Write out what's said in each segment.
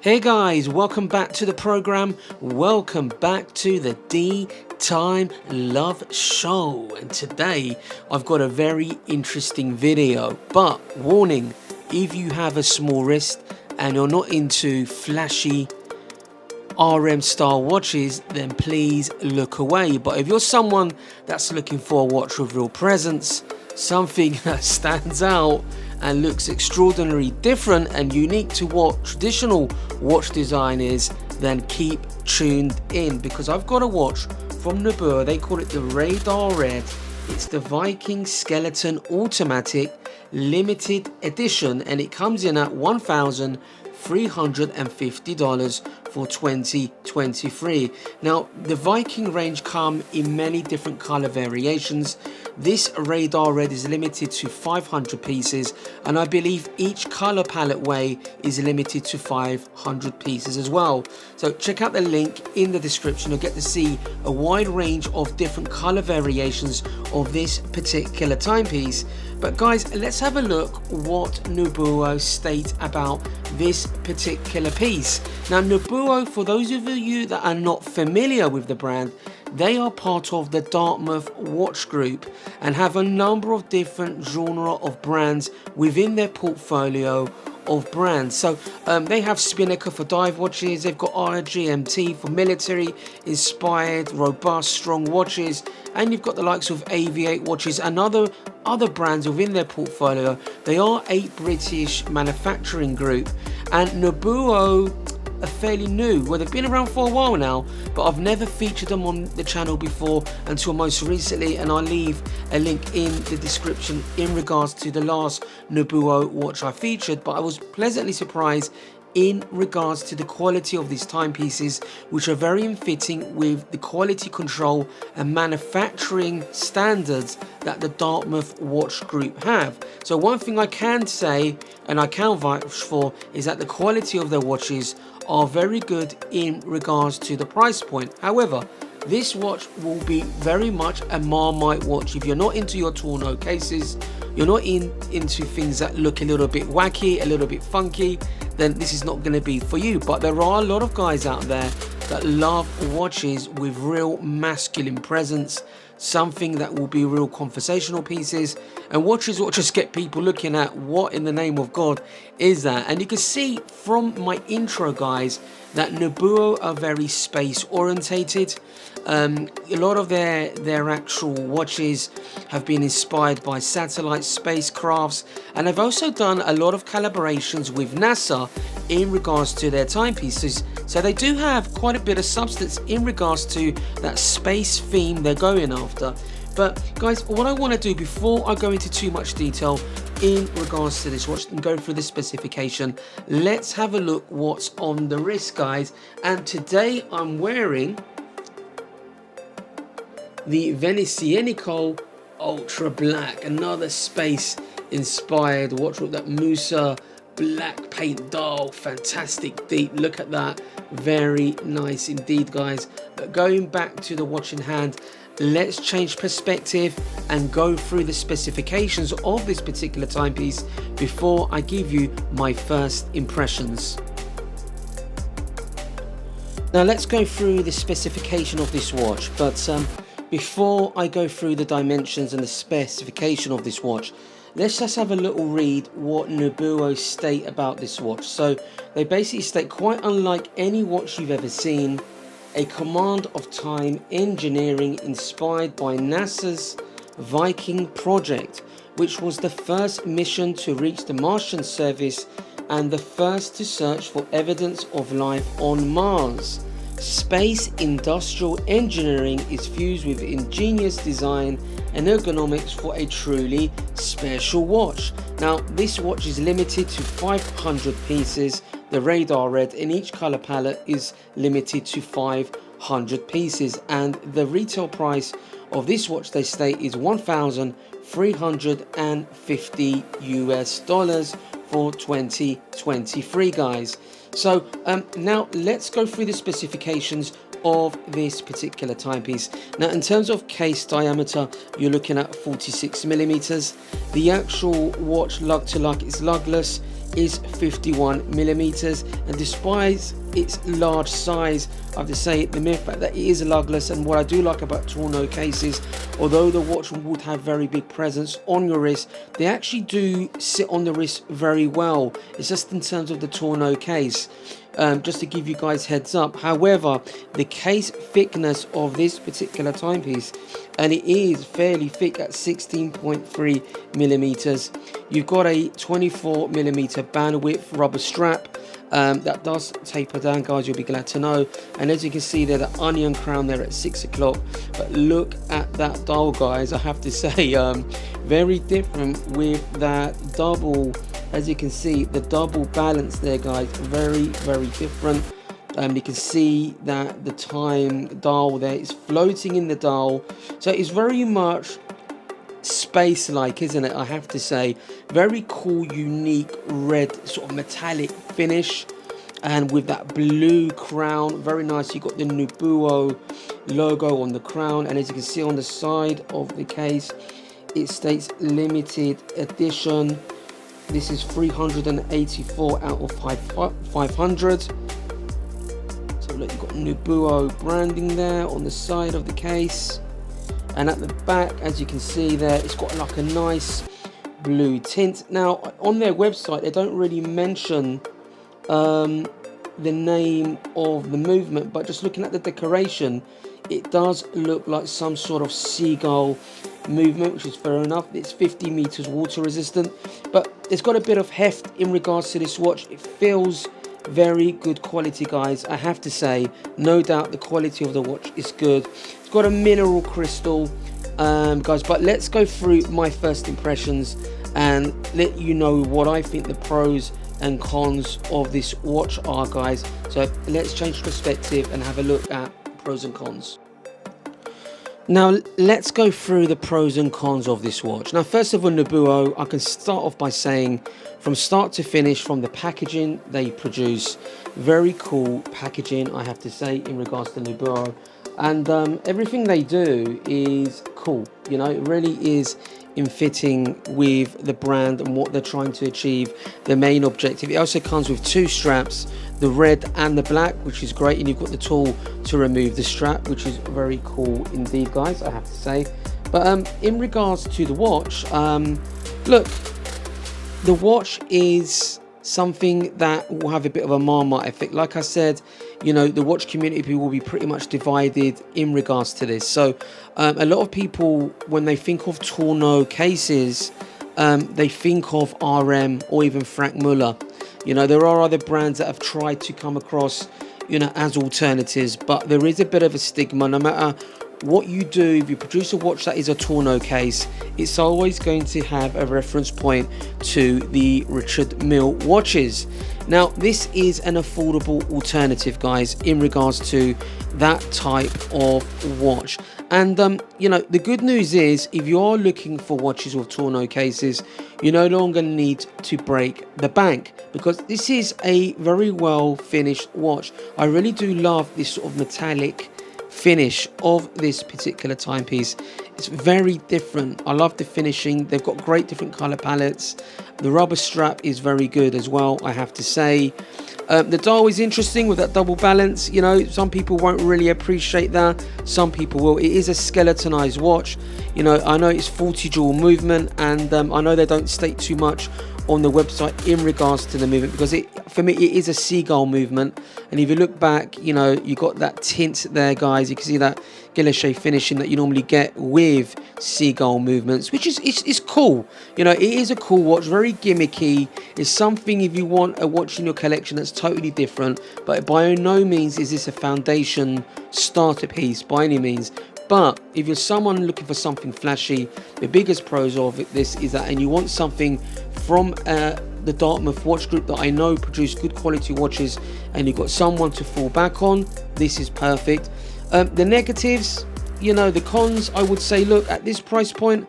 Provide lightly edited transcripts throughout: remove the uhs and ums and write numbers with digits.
Hey guys, welcome back to the program. Welcome back to the DeeTimeLove show. And today I've got a very interesting video. But warning, if you have a small wrist and you're not into flashy RM style watches, then please look away. But if you're someone that's looking for a watch with real presence, something that stands out and looks extraordinarily different and unique to what traditional watch design is, then keep tuned in, because I've got a watch from Nubeo. They call it the Radar Red. It's the Viking Skeleton Automatic Limited Edition, and it comes in at $1,350 for 2023. Now, the Viking range come in many different color variations. This Radar Red is limited to 500 pieces, and I believe each color palette way is limited to 500 pieces as well. So check out the link in the description. You'll get to see a wide range of different color variations of this particular timepiece. But guys, let's have a look what Nubeo state about this particular piece. Now, Nubeo, for those of you that are not familiar with the brand, they are part of the Dartmouth watch group and have a number of different genre of brands within their portfolio of brands. So they have Spinnaker for dive watches, they've got RGMT for military inspired robust strong watches, and you've got the likes of Aviate watches and other brands within their portfolio. They are a British manufacturing group, and Nubeo are fairly new. Well, they've been around for a while now, but I've never featured them on the channel before until most recently, and I'll leave a link in the description in regards to the last Nubeo watch I featured. But I was pleasantly surprised in regards to the quality of these timepieces, which are very in fitting with the quality control and manufacturing standards that the Dartmouth watch group have. So one thing I can say and I can vouch for is that the quality of their watches are very good in regards to the price point. However, this watch will be very much a Marmite watch. If you're not into your Torno cases, you're not into things that look a little bit wacky, a little bit funky, then this is not going to be for you. But there are a lot of guys out there that love watches with real masculine presence, something that will be real conversational pieces, and watches will just get people looking at what in the name of God is that. And you can see from my intro, guys, that Nubeo are very space orientated. A lot of their actual watches have been inspired by satellite spacecrafts, and they've also done a lot of collaborations with NASA in regards to their timepieces. So they do have quite a bit of substance in regards to that space theme they're going after. But guys, what I want to do before I go into too much detail in regards to this watch and go through the specification, let's have a look what's on the wrist, guys. And today I'm wearing the Venezianico Ultra Black, another space inspired watch with that Musa black paint dial. Fantastic deep, look at that, very nice indeed, guys. But going back to the watch in hand, let's change perspective and go through the specifications of this particular timepiece before I give you my first impressions. Now let's go through the specification of this watch, but before I go through the dimensions and the specification of this watch, let's just have a little read what Nubeo state about this watch. So they basically state, quite unlike any watch you've ever seen, a command of time engineering inspired by NASA's Viking project, which was the first mission to reach the Martian surface and the first to search for evidence of life on Mars. Space industrial engineering is fused with ingenious design and ergonomics for a truly special watch. Now, this watch is limited to 500 pieces. The Radar Red in each color palette is limited to 500 pieces, and the retail price of this watch, they state, is $1,350 US for 2023, guys. So now let's go through the specifications of this particular timepiece. Now, in terms of case diameter, you're looking at 46 millimeters. The actual watch lug to lug is lugless. is 51 millimeters, and despite its large size, I have to say the mere fact that it is lugless. And what I do like about tonneau cases, although the watch would have very big presence on your wrist, they actually do sit on the wrist very well. It's just in terms of the tonneau case, just to give you guys heads up. However, the case thickness of this particular timepiece, and it is fairly thick at 16.3 millimeters. You've got a 24 millimeter bandwidth rubber strap. That does taper down, guys, you'll be glad to know. And as you can see there, the onion crown there at 6 o'clock. But look at that dial, guys. I have to say, very different with that double. As you can see, the double balance there, guys, very, very different. You can see that the time dial there is floating in the dial. So it's very much space-like, isn't it? I have to say, very cool, unique red sort of metallic finish, and with that blue crown, very nice. You got the Nubeo logo on the crown, and as you can see on the side of the case, it states limited edition. This is 384 out of 500. So look, you've got Nubeo branding there on the side of the case. And at the back, as you can see there, it's got like a nice blue tint. Now, on their website, they don't really mention the name of the movement, but just looking at the decoration, it does look like some sort of seagull movement, which is fair enough. It's 50 meters water resistant, but it's got a bit of heft in regards to this watch. It feels very good quality, guys. I have to say, no doubt the quality of the watch is good. It's got a mineral crystal, guys, but let's go through my first impressions and let you know what I think the pros and cons of this watch are, guys. So let's change perspective and have a look at pros and cons. Now let's go through the pros and cons of this watch. Now, first of all, Nubeo, I can start off by saying, from start to finish, from the packaging they produce, very cool packaging, I have to say, in regards to Nubeo. And everything they do is cool, you know, it really is in fitting with the brand and what they're trying to achieve, the main objective. It also comes with two straps, the red and the black, which is great, and you've got the tool to remove the strap, which is very cool indeed, guys, I have to say. But in regards to the watch, look, the watch is something that will have a bit of a Marmite effect. Like I said, you know, the watch community will be pretty much divided in regards to this. So a lot of people, when they think of tonneau cases, they think of RM or even Frank Muller. You know, there are other brands that have tried to come across, you know, as alternatives, but there is a bit of a stigma. No matter what you do, if you produce a watch that is a tonneau case, it's always going to have a reference point to the Richard Mille watches. Now, this is an affordable alternative, guys, in regards to that type of watch. And you know, the good news is, if you are looking for watches with tonneau cases, you no longer need to break the bank, because this is a very well finished watch. I really do love this sort of metallic finish of this particular timepiece. It's very different. I love the finishing. They've got great different color palettes. The rubber strap is very good as well, I have to say. The dial is interesting with that double balance. You know, some people won't really appreciate that, some people will. It is a skeletonized watch. You know, I know it's 40 dual movement, and I know they don't state too much on the website in regards to the movement, because for me it is a seagull movement. And if you look back, you know, you got that tint there, guys. You can see that guilloche finishing that you normally get with seagull movements, which is cool. You know, it is a cool watch, very gimmicky. It's something, if you want a watch in your collection that's totally different, but by no means is this a foundation starter piece by any means. But if you're someone looking for something flashy, the biggest pros of this is that, and you want something from the Dartmouth watch group that I know produce good quality watches, and you've got someone to fall back on, this is perfect. The negatives, you know, the cons, I would say, look, at this price point,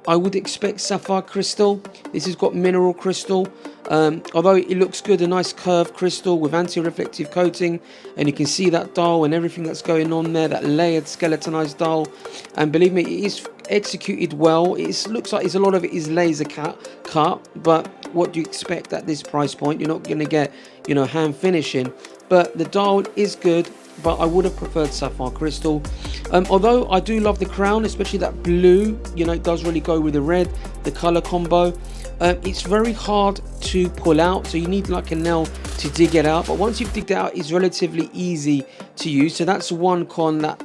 I would expect sapphire crystal. This has got mineral crystal. Although it looks good, a nice curved crystal with anti-reflective coating, and you can see that dial and everything that's going on there, that layered skeletonized dial. And believe me, it is executed well. It looks like a lot of it is laser cut, but what do you expect at this price point? You're not going to get, you know, hand finishing, but the dial is good. But I would have preferred sapphire crystal. Although I do love the crown, especially that blue, you know, it does really go with the red, the color combo. It's very hard to pull out, so you need like a nail to dig it out. But once you've digged it out, it's relatively easy to use. So that's one con that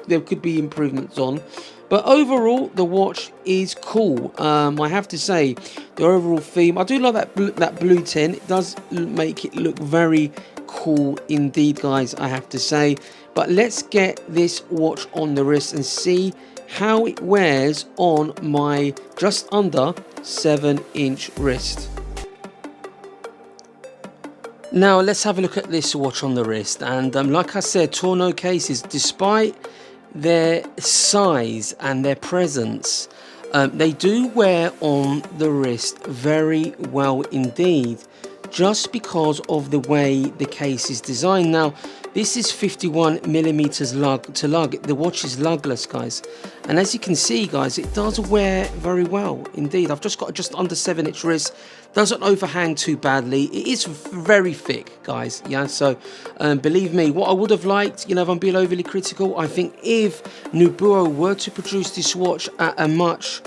there could be improvements on. But overall, the watch is cool. I have to say, the overall theme, I do love that blue tin. It does make it look very cool indeed, guys, I have to say. But let's get this watch on the wrist and see how it wears on my just under 7-inch wrist. Now let's have a look at this watch on the wrist. And like I said, tonneau cases, despite their size and their presence, they do wear on the wrist very well indeed, just because of the way the case is designed. Now this is 51mm lug to lug. The watch is lugless, guys, and as you can see, guys, it does wear very well indeed. I've just got just under 7-inch wrist, doesn't overhang too badly. It is very thick, guys, yeah, so believe me, what I would have liked, you know, if I'm being overly critical, I think if Nubeo were to produce this watch at a much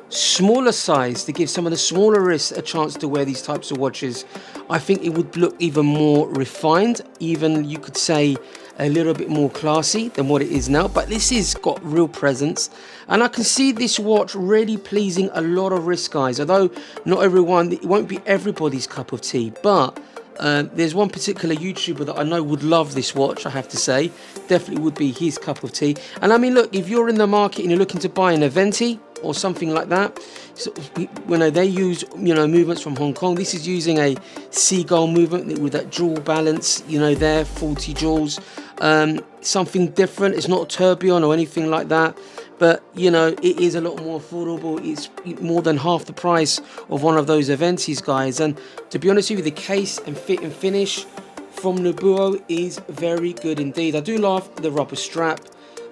smaller size to give some of the smaller wrists a chance to wear these types of watches, I think it would look even more refined, even you could say a little bit more classy than what it is now. But this has got real presence, and I can see this watch really pleasing a lot of wrist guys, although not everyone, it won't be everybody's cup of tea. But there's one particular YouTuber that I know would love this watch, I have to say. Definitely would be his cup of tea. And I mean, look, if you're in the market and you're looking to buy an Aventi or something like that, so, you know, they use, you know, movements from Hong Kong. This is using a seagull movement with that jewel balance, you know, there, 40 jewels. Something different. It's not a tourbillon or anything like that, but you know, it is a lot more affordable. It's more than half the price of one of those Aventis, guys. And to be honest with you, the case and fit and finish from Nubeo is very good indeed. I do love the rubber strap.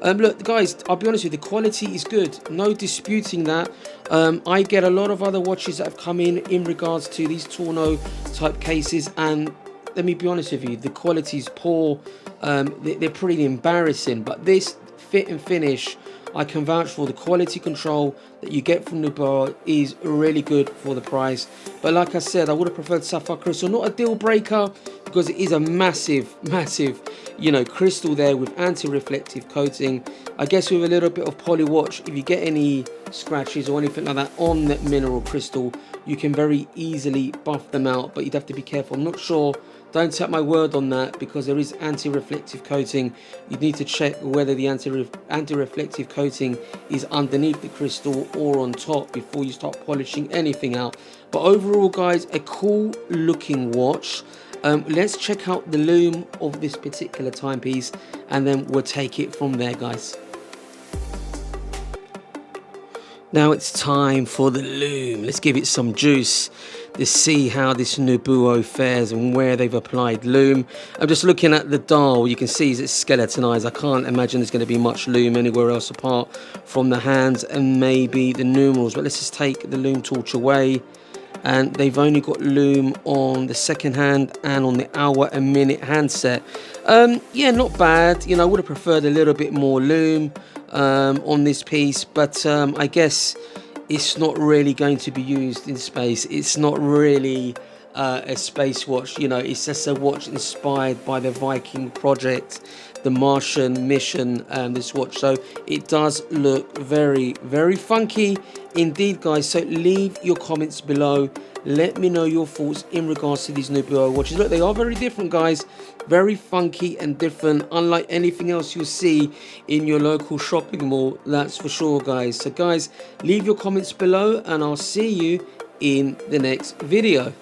Look, guys, I'll be honest with you, the quality is good, no disputing that. I get a lot of other watches that have come in regards to these tonneau type cases, and let me be honest with you, the quality is poor. They're pretty embarrassing, but this fit and finish, I can vouch for. The quality control that you get from Nubeo is really good for the price. But like I said, I would have preferred sapphire crystal. Not a deal breaker, because it is a massive, you know, crystal there with anti-reflective coating. I guess with a little bit of poly watch, if you get any scratches or anything like that on that mineral crystal, you can very easily buff them out, but you'd have to be careful. I'm not sure. Don't take my word on that, because there is anti-reflective coating. You need to check whether the anti-reflective coating is underneath the crystal or on top before you start polishing anything out. But overall, guys, a cool looking watch. Let's check out the lume of this particular timepiece, and then we'll take it from there, guys. Now it's time for the lume. Let's give it some juice to see how this Nubeo fares and where they've applied lume. I'm just looking at the dial. You can see it's skeletonized. I can't imagine there's going to be much lume anywhere else apart from the hands and maybe the numerals. But let's just take the lume torch away. And they've only got lume on the second hand and on the hour and minute handset. Yeah, not bad. You know, I would have preferred a little bit more lume on this piece, but I guess it's not really going to be used in space. It's not really a space watch, you know, it's just a watch inspired by the Viking project, the Martian mission, this watch. So it does look very, very funky indeed, guys. So leave your comments below. Let me know your thoughts in regards to these Nubeo watches. Look, they are very different, guys. Very funky and different, unlike anything else you'll see in your local shopping mall, that's for sure, guys. So guys, leave your comments below and I'll see you in the next video.